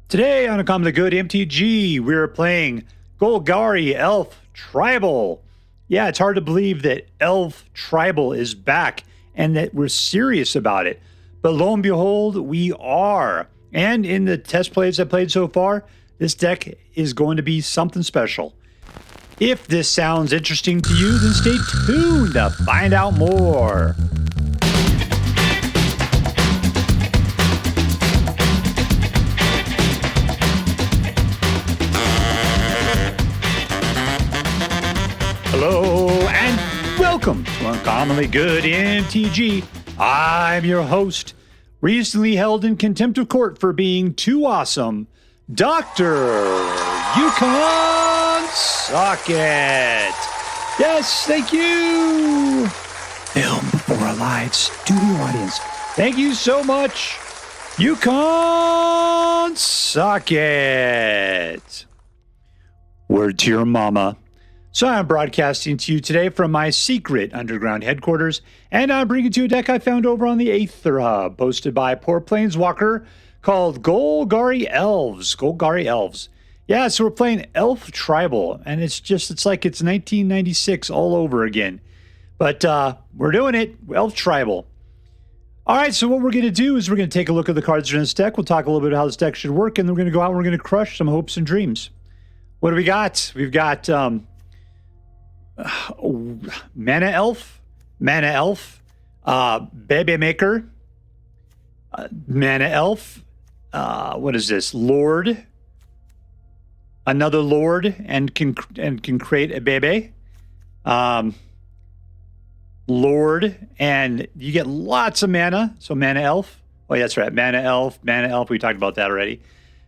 Today on A Common the Good MTG, we're playing Golgari Elf Tribal. Yeah, it's hard to believe that Elf Tribal is back and that we're serious about it. But lo and behold, we are. And in the test plays I played so far, this deck is going to be something special. If this sounds interesting to you, then stay tuned to find out more. Hello and welcome to Uncommonly Good MTG. I'm your host, recently held in contempt of court for being too awesome, Dr. Yukon Socket. Yes, thank you. Film before a live studio audience. Thank you so much, Yukon Socket. Word to your mama. So I'm broadcasting to you today from my secret underground headquarters, and I'm bringing to you a deck I found over on the Aether Hub, posted by Poor Planeswalker, called Golgari Elves. Golgari Elves. Yeah, so we're playing Elf Tribal, and it's like it's 1996 all over again. But we're doing it, Elf Tribal. All right, so what we're going to do is we're going to take a look at the cards in this deck. We'll talk a little bit about how this deck should work, and then we're going to go out and we're going to crush some hopes and dreams. What do we got? We've got Mana Elf, Bebe Maker, Mana Elf, what is this? Lord, another Lord, and can create a Bebe. Lord, and you get lots of mana. So Mana Elf. Oh, yeah, that's right. Mana Elf. We talked about that already.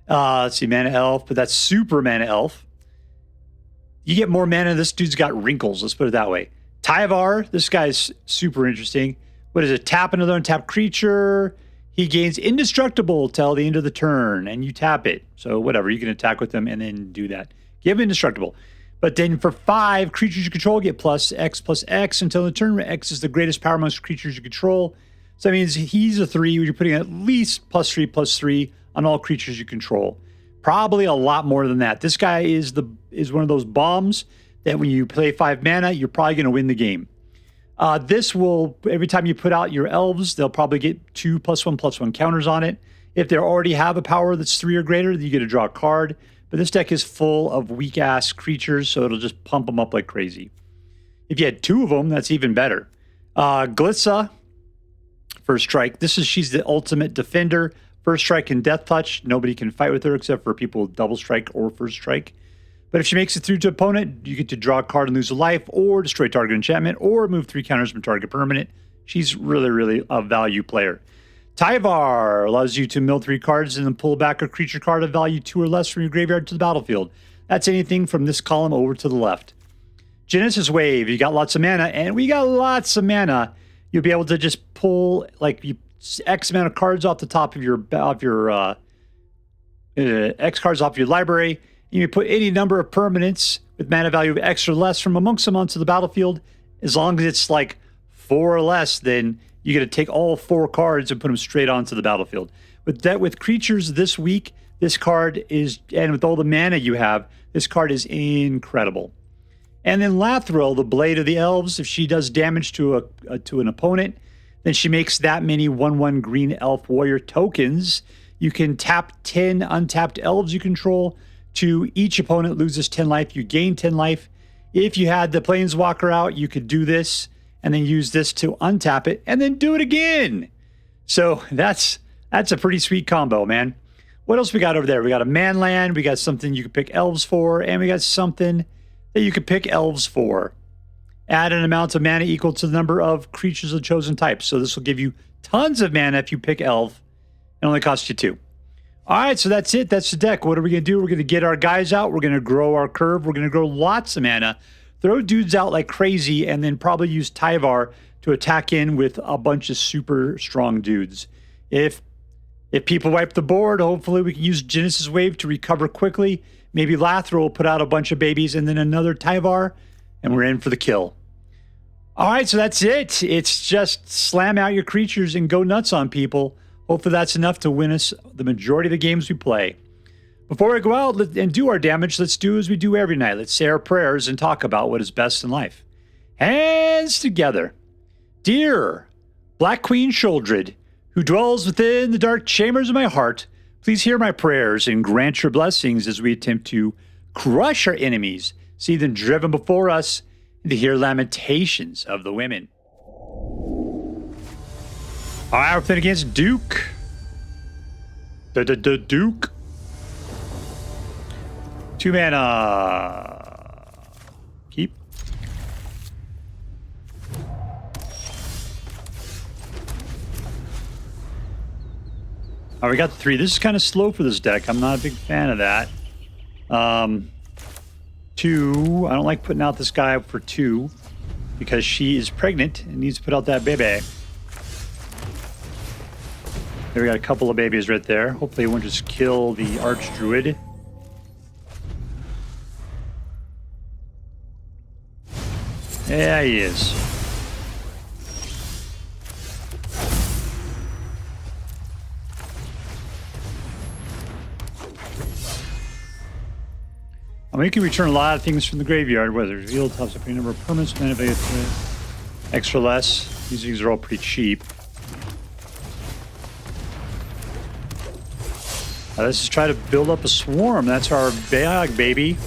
Let's see, Mana Elf, but that's Super Mana Elf. You get more mana. This dude's got wrinkles. Let's put it that way. Tyvar, this guy's super interesting. What is it? Tap another untapped creature. He gains indestructible till the end of the turn, and you tap it. So whatever, you can attack with them and then do that. Give him indestructible. But then for 5 creatures you control, get +X until the turn. X is the greatest power amongst creatures you control. So that means he's a 3. You're putting at least +3/+3 on all creatures you control. Probably a lot more than that. This guy is one of those bombs that when you play 5 mana, you're probably going to win the game. This will, every time you put out your elves, they'll probably get 2 +1/+1 counters on it. If they already have a power that's 3 or greater, then you get to draw a card. But this deck is full of weak-ass creatures, so it'll just pump them up like crazy. If you had 2 of them, that's even better. Glissa, first strike. She's the ultimate defender. First strike and death touch. Nobody can fight with her except for people with double strike or first strike. But if she makes it through to opponent, you get to draw a card and lose a life, or destroy target enchantment, or move 3 counters from target permanent. She's really, really a value player. Tyvar allows you to mill 3 cards and then pull back a creature card of value 2 or less from your graveyard to the battlefield. That's anything from this column over to the left. Genesis Wave, you got lots of mana, and we got lots of mana. You'll be able to just pull X amount of cards off the top of your X cards off your library. You can put any number of permanents with mana value of X or less from amongst them onto the battlefield. As long as it's 4 or less, then you get to take all 4 cards and put them straight onto the battlefield. With creatures this week, this card is, and with all the mana you have, this card is incredible. And then Lathril, the Blade of the Elves, if she does damage to an opponent, then she makes that many 1/1 green elf warrior tokens. You can tap 10 untapped elves you control. To each opponent loses 10 life, you gain 10 life. If you had the Planeswalker out, you could do this and then use this to untap it and then do it again. So that's a pretty sweet combo, man. What else we got over there? We got a manland, we got something you can pick elves for, and we got something that you could pick elves for. Add an amount of mana equal to the number of creatures of chosen type. So this will give you tons of mana if you pick elf. It only costs you 2. All right, so that's it. That's the deck. What are we going to do? We're going to get our guys out. We're going to grow our curve. We're going to grow lots of mana. Throw dudes out like crazy, and then probably use Tyvar to attack in with a bunch of super strong dudes. If people wipe the board, hopefully we can use Genesis Wave to recover quickly. Maybe Lathril will put out a bunch of babies, and then another Tyvar, and we're in for the kill. All right, so that's it. It's just slam out your creatures and go nuts on people. Hopefully that's enough to win us the majority of the games we play. Before we go out and do our damage, let's do as we do every night. Let's say our prayers and talk about what is best in life. Hands together. Dear Black Queen Sheoldred, who dwells within the dark chambers of my heart, please hear my prayers and grant your blessings as we attempt to crush our enemies, see them driven before us, and to hear lamentations of the women. All right, we're playing against Duke. Duke. 2 mana. Keep. Oh, we got 3. This is kind of slow for this deck. I'm not a big fan of that. 2. I don't like putting out this guy for 2 because she is pregnant and needs to put out that baby. There we got a couple of babies right there. Hopefully it won't just kill the Archdruid. Yeah, he is. I mean, you can return a lot of things from the graveyard, whether it's revealed, tops up a number of permanents, mana extra less. These things are all pretty cheap. Let's just try to build up a swarm. That's our bag, baby.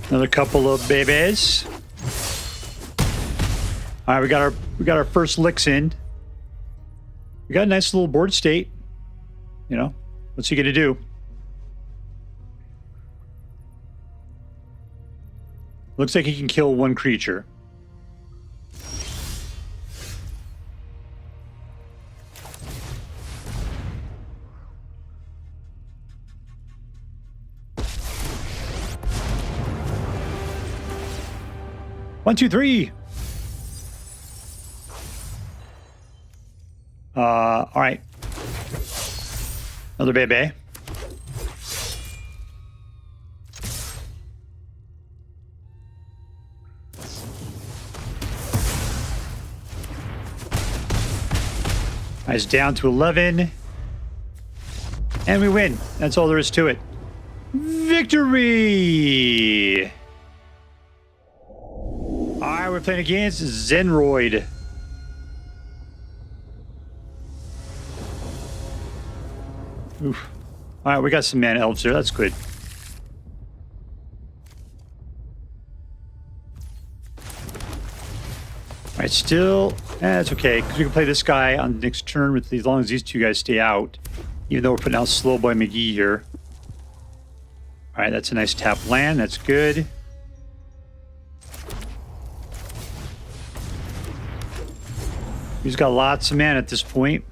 Another couple of babies. All right, we got our first licks in. We got a nice little board state. You know, what's he gonna do? Looks like he can kill 1 creature. One, two, three. All right. Another baby. Nice, down to 11. And we win. That's all there is to it. Victory! Alright, we're playing against Zenroid. Oof. Alright, we got some mana elves there. That's good. Alright, still... that's okay, because we can play this guy on the next turn with as long as these 2 guys stay out. Even though we're putting out Slowboy McGee here. Alright, that's a nice tap land. That's good. He's got lots of mana at this point.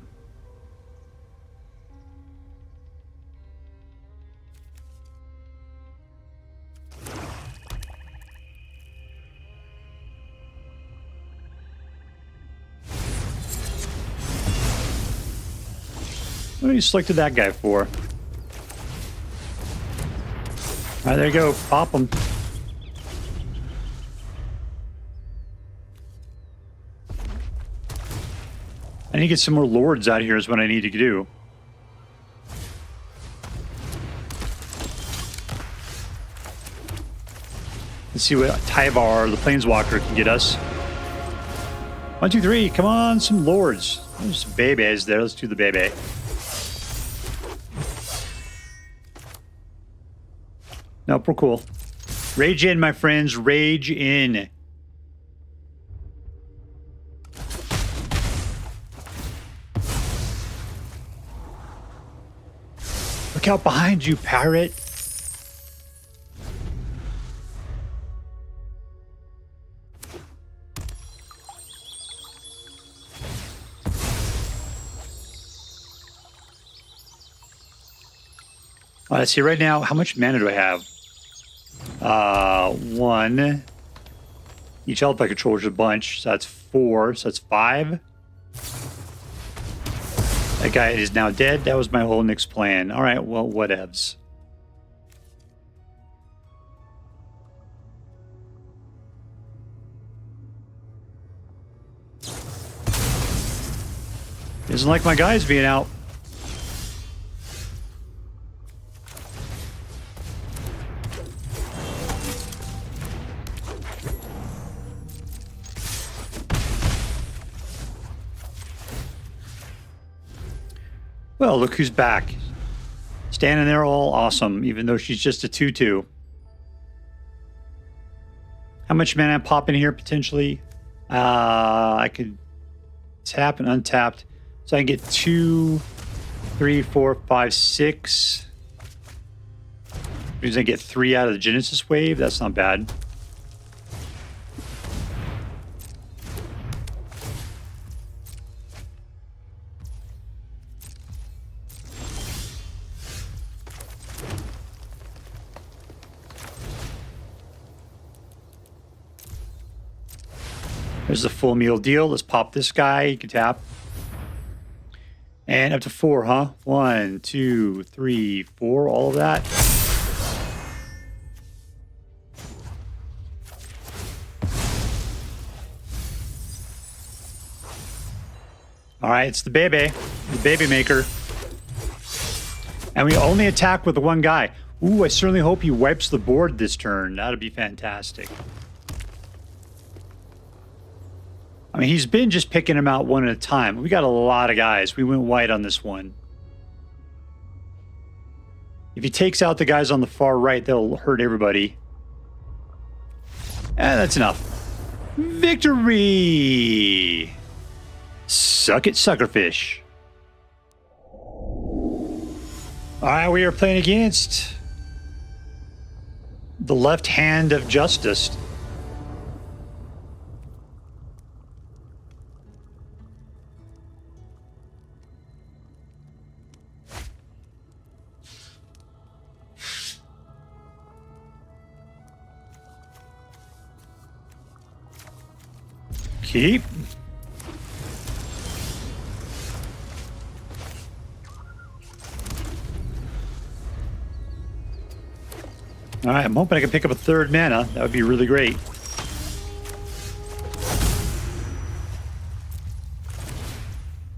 What have you selected that guy for? All right, there you go. Pop him. I need to get some more lords out here is what I need to do. Let's see what Tyvar, the Planeswalker, can get us. 1, 2, 3. Come on, some lords. There's some babies there. Let's do the baby. Nope, we're cool. Rage in, my friends. Rage in. Look out behind you, parrot. Let's see right now, how much mana do I have? 1. Each elf I control is a bunch, so that's 4, so that's 5. That guy is now dead. That was my whole next plan. All right, well, whatevs. Doesn't like my guys being out. Well, look who's back. Standing there all awesome, even though she's just a 2/2. How much mana I pop in here potentially? I could tap and untap. So I can get 2, 3, 4, 5, 6. Means I get 3 out of the Genesis wave. That's not bad. There's the full meal deal. Let's pop this guy. You can tap. And up to 4, huh? 1, 2, 3, 4. All of that. All right, it's the baby maker. And we only attack with the one guy. Ooh, I certainly hope he wipes the board this turn. That'd be fantastic. I mean, he's been just picking them out one at a time. We got a lot of guys. We went white on this one. If he takes out the guys on the far right, that'll hurt everybody. And that's enough. Victory! Suck it, suckerfish. All right, we are playing against the left hand of justice. Keep. All right, I'm hoping I can pick up a 3rd mana. That would be really great.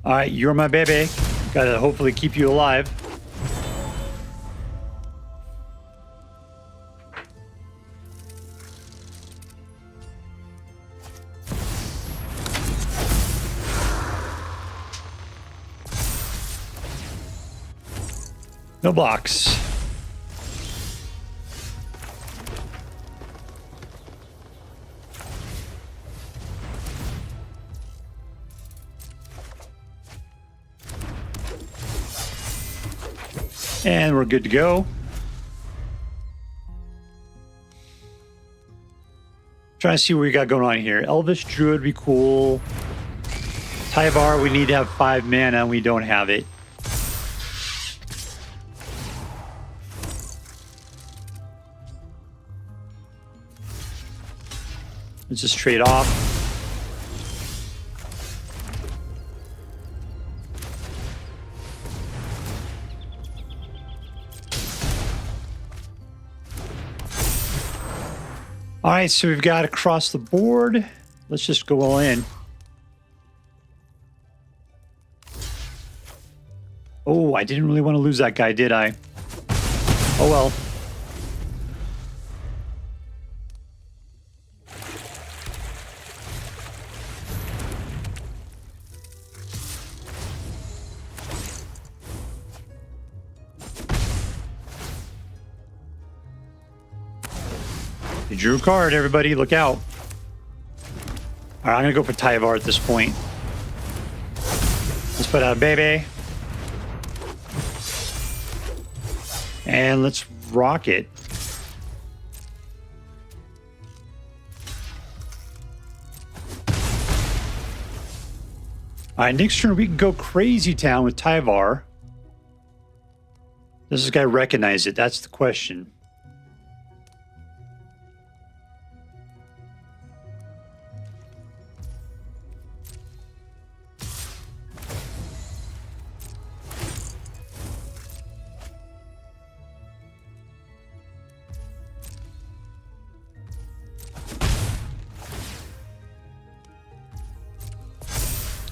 All right, you're my baby. Gotta hopefully keep you alive. No blocks. And we're good to go. Trying to see what we got going on here. Elvish Druid would be cool. Tyvar, we need to have 5 mana and we don't have it. Let's just trade off. All right, so we've got across the board. Let's just go all in. Oh, I didn't really want to lose that guy, did I? Oh well. You drew a card, everybody. Look out. All right, I'm going to go for Tyvar at this point. Let's put out a baby. And let's rock it. All right, next turn we can go crazy town with Tyvar. Does this guy recognize it? That's the question.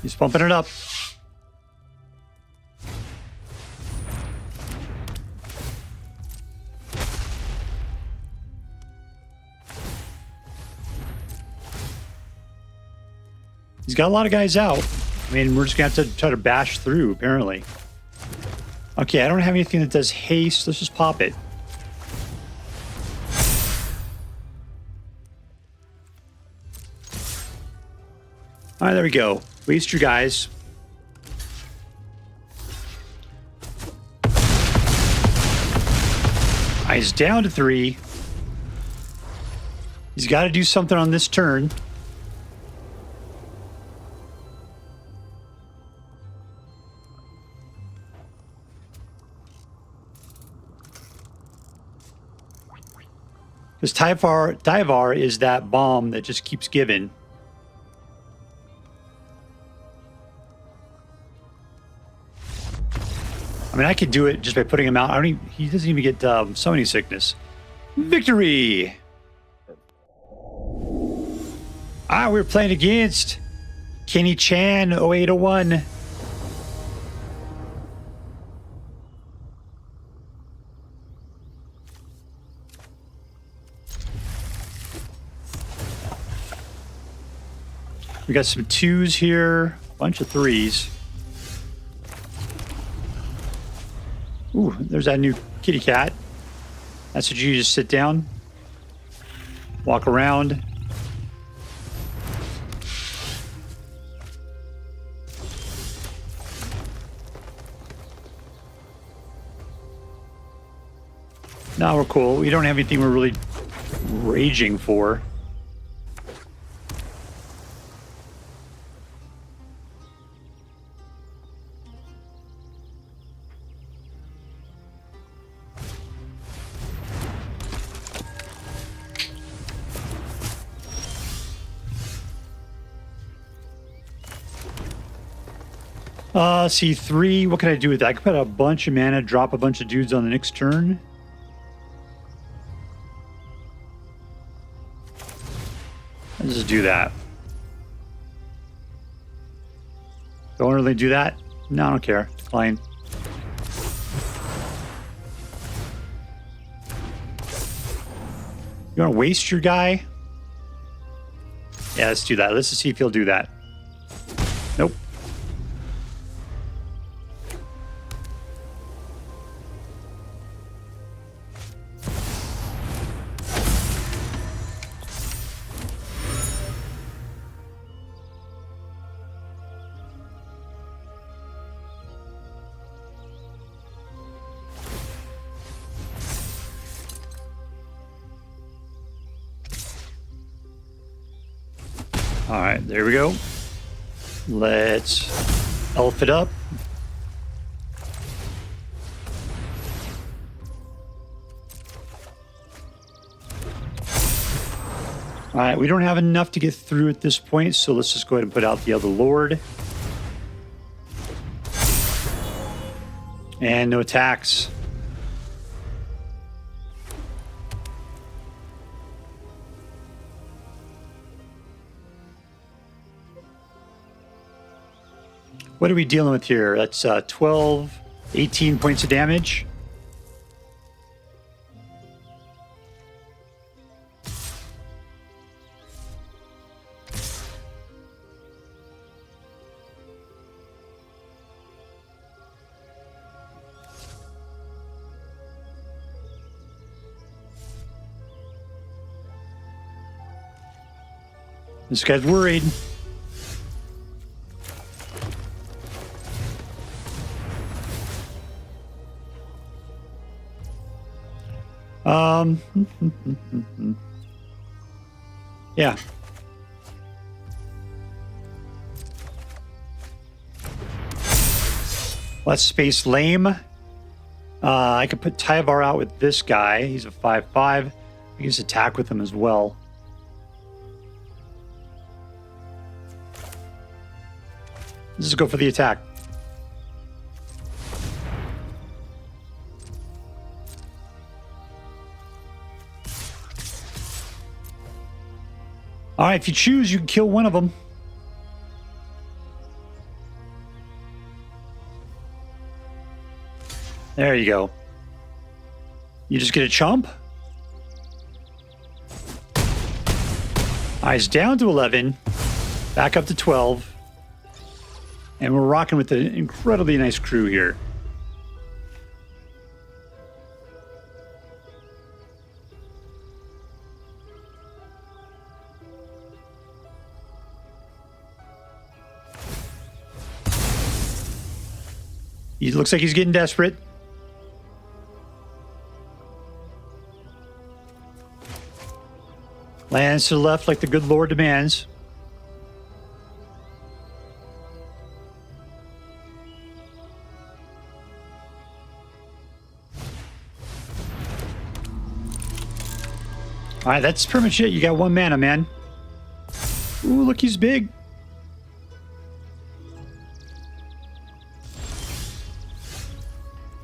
He's pumping it up. He's got a lot of guys out. I mean, we're just going to have to try to bash through, apparently. Okay, I don't have anything that does haste. Let's just pop it. All right, there we go. Waste your guys. He's down to 3. He's got to do something on this turn. Because Tyvar is that bomb that just keeps giving. I mean, I could do it just by putting him out. He doesn't even get summoning sickness. Victory! We're playing against Kenny Chan 0801. We got some 2s here, a bunch of 3s. Ooh, there's that new kitty cat. That's what you just sit down, walk around. Now we're cool. We don't have anything we're really raging for. C3. What can I do with that? I can put a bunch of mana, drop a bunch of dudes on the next turn. Let's just do that. Don't really do that? No, I don't care. Fine. You want to waste your guy? Yeah, let's do that. Let's just see if he'll do that. Nope. All right, there we go. Let's elf it up. All right, we don't have enough to get through at this point, so let's just go ahead and put out the other Lord. And no attacks. What are we dealing with here? That's 12, 18 points of damage. This guy's worried. Yeah. Let's space lame. I could put Tyvar out with this guy. He's a 5/5. I can just attack with him as well. Let's just go for the attack. All right, if you choose, you can kill one of them. There you go. You just get a chump. Eyes down to 11. Back up to 12. And we're rocking with an incredibly nice crew here. He looks like he's getting desperate. Lands to the left like the good Lord demands. All right, that's pretty much it. You got 1 mana, man. Ooh, look, he's big.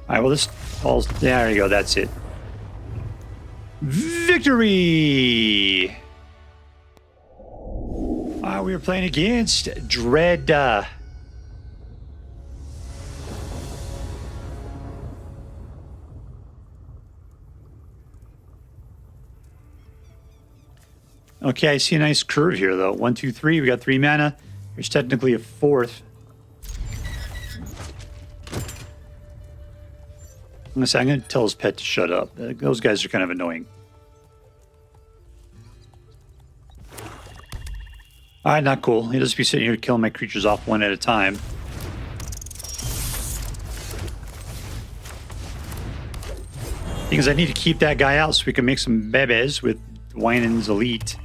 All right, well, this falls. There you go. That's it. Victory! We were playing against Dread. Okay, I see a nice curve here, though. 1, 2, 3. We got 3 mana. There's technically a 4th. I'm going to tell his pet to shut up. Those guys are kind of annoying. All right, not cool. He'll just be sitting here killing my creatures off one at a time. Thing is, I need to keep that guy out so we can make some bebes with Dwynen's Elite.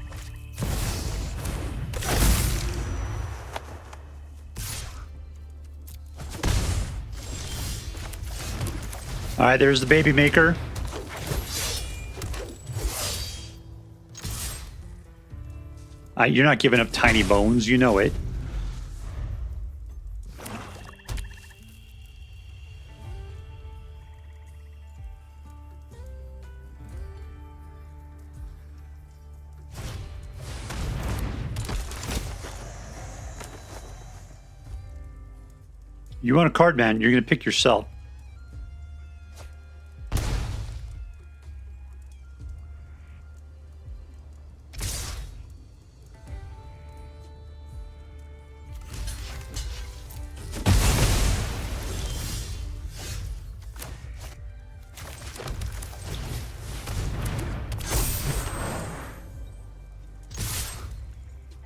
All right, there's the baby maker. You're not giving up tiny bones, you know it. You want a card, man, you're going to pick yourself.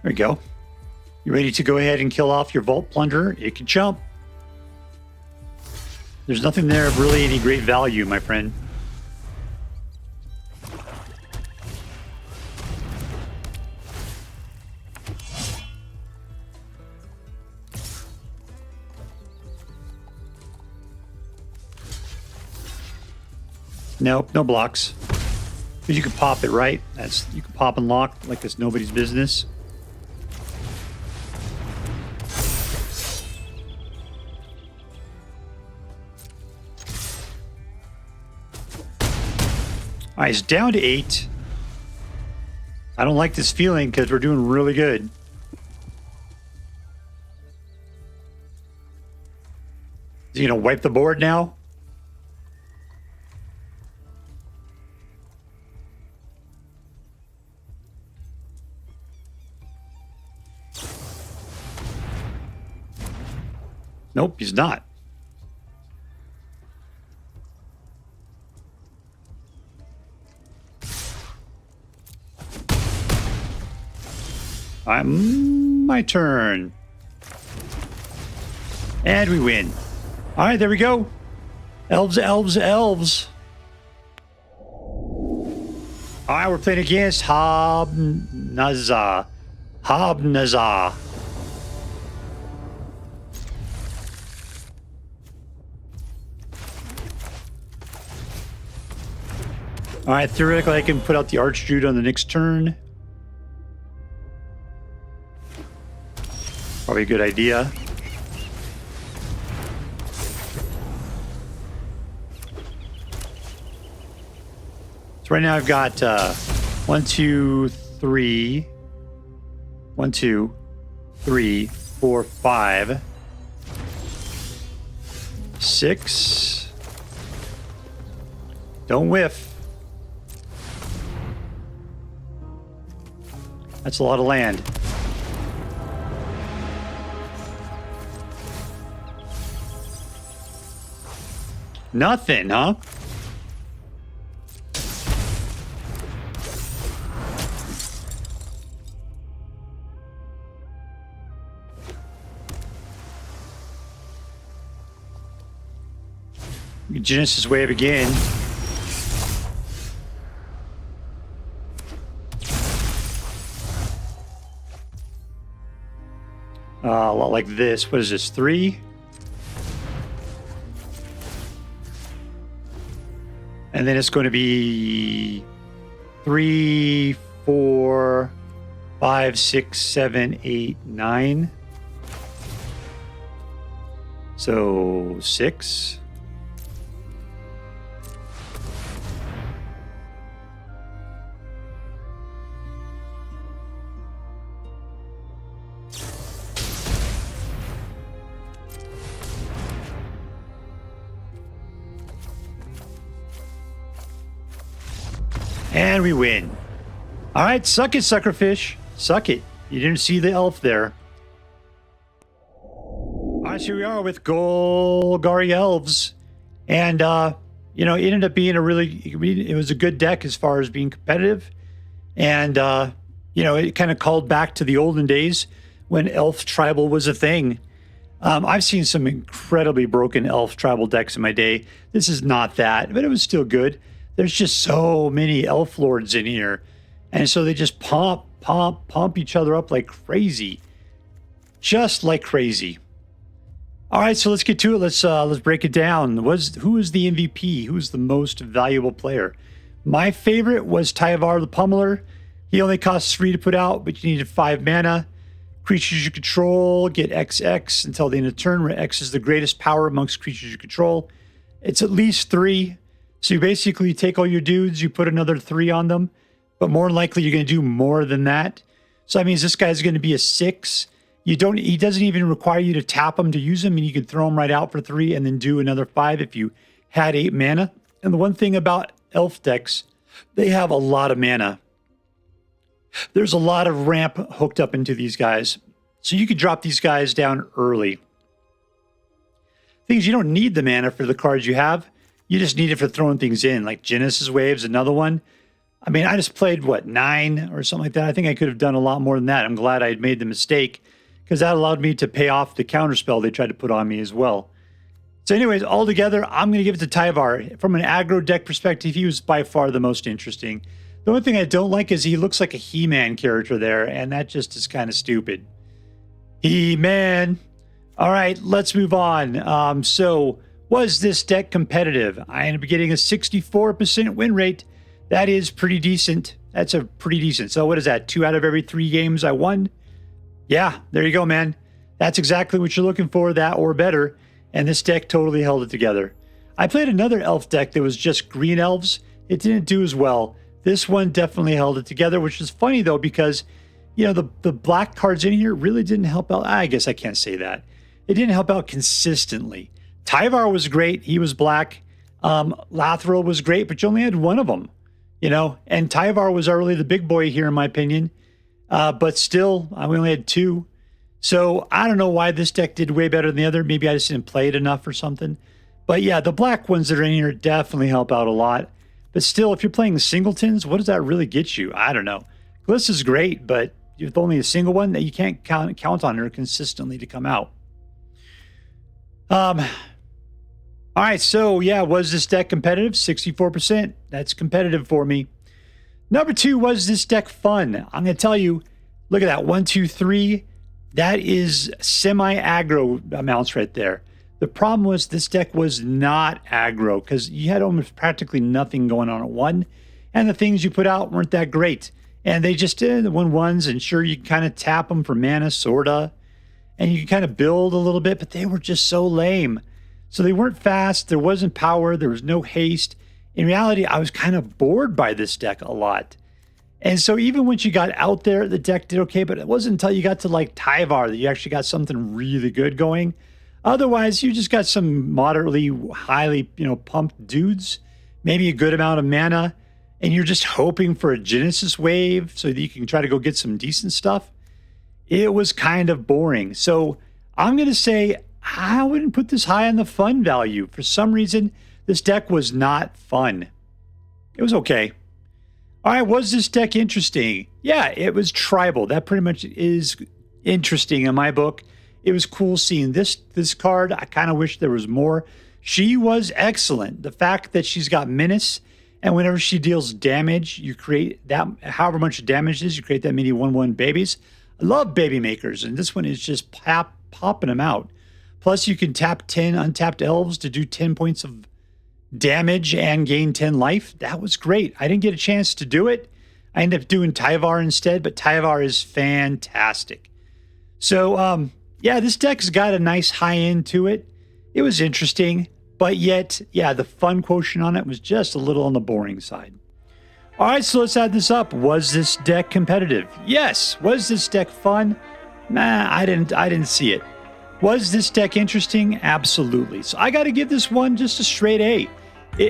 There we go. You ready to go ahead and kill off your Vault Plunderer? It can jump. There's nothing there of really any great value, my friend. Nope, no blocks. But you can pop it, right? You can pop and lock like it's nobody's business. All right, it's down to 8. I don't like this feeling because we're doing really good. Is he going to wipe the board now? Nope, he's not. My turn. And we win. All right, there we go. Elves, elves, elves. All right, we're playing against Hobbnza. Hobbnza. All right, theoretically, I can put out the Archdruid on the next turn. Probably a good idea. So right now I've got 1, 2, 3. 1, 2, 3, 4, 5. 6. Don't whiff. That's a lot of land. Nothing, huh? Genesis wave again. A lot like this. What is this? 3? And then it's going to be 3, 4, 5, 6, 7, 8, 9. So 6. And we win. All right, suck it, suckerfish. Suck it. You didn't see the elf there. All right, so here we are with Golgari Elves. And, you know, it ended up being it was a good deck as far as being competitive. And, you know, it kind of called back to the olden days when elf tribal was a thing. I've seen some incredibly broken elf tribal decks in my day. This is not that, but it was still good. There's just so many elf lords in here. And so they just pump each other up like crazy. Just like crazy. All right, so let's get to it. Let's break it down. Who is the MVP? Who's the most valuable player? My favorite was Tyvar the Pummeler. He only costs 3 to put out, but you needed 5 mana. Creatures you control get XX until the end of turn, where X is the greatest power amongst creatures you control. It's at least 3. So you basically take all your dudes, you put another 3 on them, but more than likely you're going to do more than that. So that means this guy's going to be a 6. He doesn't even require you to tap him to use him, and you can throw him right out for 3 and then do another 5 if you had 8 mana. And the one thing about elf decks, they have a lot of mana. There's a lot of ramp hooked up into these guys. So you could drop these guys down early. Things you don't need the mana for the cards you have. You just need it for throwing things in, like Genesis Wave's another one. I mean, I just played, 9 or something like that. I think I could have done a lot more than that. I'm glad I had made the mistake because that allowed me to pay off the counterspell they tried to put on me as well. So anyways, altogether, I'm going to give it to Tyvar. From an aggro deck perspective, he was by far the most interesting. The only thing I don't like is he looks like a He-Man character there, and that just is kind of stupid. He-Man. All right, let's move on. So was this deck competitive? I ended up getting a 64% win rate. That is pretty decent. That's a pretty decent. So what is that? 2 out of every 3 games I won? Yeah, there you go, man. That's exactly what you're looking for, that or better. And this deck totally held it together. I played another elf deck that was just green elves. It didn't do as well. This one definitely held it together, which is funny, though, because, you know, the black cards in here really didn't help out. I guess I can't say that. It didn't help out consistently. Tyvar was great. He was black. Lathril was great, but you only had one of them, you know. And Tyvar was really the big boy here, in my opinion. But still, we only had 2. So I don't know why this deck did way better than the other. Maybe I just didn't play it enough or something. But yeah, the black ones that are in here definitely help out a lot. But still, if you're playing the singletons, what does that really get you? I don't know. Glissa's great, but with only a single one, that you can't count on her consistently to come out. All right, so yeah, was this deck competitive? 64%. That's competitive for me. Number 2, was this deck fun? I'm going to tell you, look at that, 1, 2, 3. That is semi-aggro amounts right there. The problem was this deck was not aggro because you had almost practically nothing going on at 1. And the things you put out weren't that great. And they just did the 1/1s, and sure, you can kind of tap them for mana, sorta. And you can kind of build a little bit, but they were just so lame. So they weren't fast. There wasn't power. There was no haste. In reality, I was kind of bored by this deck a lot. And so even once you got out there, the deck did okay, but it wasn't until you got to like Tyvar that you actually got something really good going. Otherwise, you just got some moderately highly, pumped dudes. maybe a good amount of mana, and you're just hoping for a Genesis wave so that you can try to go get some decent stuff, it was kind of boring. So I'm going to say I wouldn't put this high on the fun value. For some reason, this deck was not fun. It was okay. All right, was this deck interesting? Yeah, it was tribal. That pretty much is interesting in my book. It was cool seeing this card. I kind of wish there was more. She was excellent. The fact that she's got Menace, and whenever she deals damage, you create that, however much damage it is, you create that many 1/1 babies. I love baby makers, and this one is just popping them out. Plus, you can tap 10 untapped elves to do 10 points of damage and gain 10 life. That was great. I didn't get a chance to do it. I ended up doing Tyvar instead, but Tyvar is fantastic. So, yeah, this deck's got a nice high end to it. It was interesting, but yet, yeah, the fun quotient on it was just a little on the boring side. All right, so let's add this up. Was this deck competitive? Yes. Was this deck fun? Nah, I didn't see it. Was this deck interesting? Absolutely. So I got to give this one just a straight A.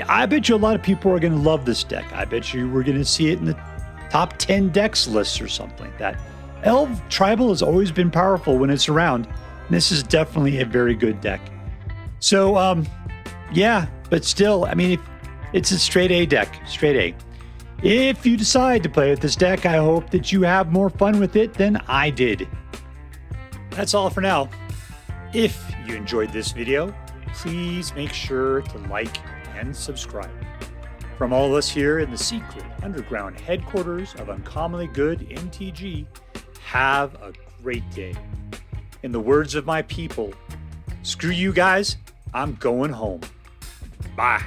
I bet you a lot of people are going to love this deck. I bet you we're going to see it in the top 10 decks lists or something like that. Elf Tribal has always been powerful when it's around. This is definitely a very good deck. So, yeah, but still, I mean, it's a straight A deck, straight A. If you decide to play with this deck, I hope that you have more fun with it than I did. That's all for now. If you enjoyed this video, please make sure to like and subscribe. From all of us here in the secret underground headquarters of Uncommonly Good MTG, have a great day. In the words of my people, screw you guys, I'm going home. Bye.